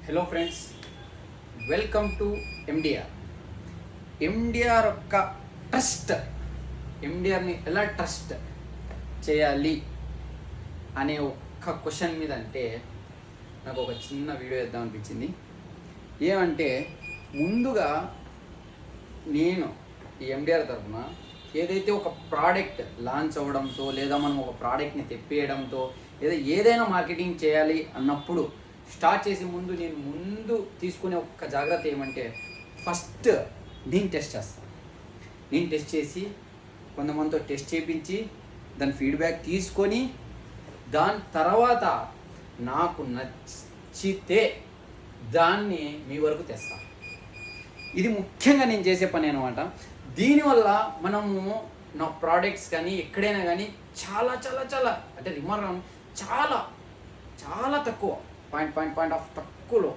Hello friends, welcome to MDR యొక్క trust. ఎండిఆర్ని ఎలా trust చేయాలి అనే ఒక్క క్వశ్చన్ మీద అంటే నాకు ఒక చిన్న వీడియో చేద్దాం అనిపించింది. ఏమంటే ముందుగా నేను ఈ ఎండిఆర్ తరఫున ఏదైతే ఒక ప్రోడక్ట్ లాంచ్ అవ్వడంతో లేదా మనం ఒక ప్రోడక్ట్ని తెప్పేయడంతో లేదా ఏదైనా మార్కెటింగ్ చేయాలి అన్నప్పుడు స్టార్ట్ చేసే ముందు తీసుకునే ఒక్క జాగ్రత్త ఏమంటే ఫస్ట్ నేను టెస్ట్ చేస్తాను. నేను టెస్ట్ చేసి కొంతమందితో టెస్ట్ చేయించి దాని ఫీడ్బ్యాక్ తీసుకొని దాని తర్వాత నాకు నచ్చితే దాన్ని మీ వరకు తెస్తాను. ఇది ముఖ్యంగా నేను చేసే పని అనమాట. దీనివల్ల మనము నా ప్రోడక్ట్స్ కానీ ఎక్కడైనా కానీ చాలా చాలా చాలా అంటే రిమార్క్ చాలా చాలా తక్కువ పాయింట్ ఆఫ్ తక్కువలో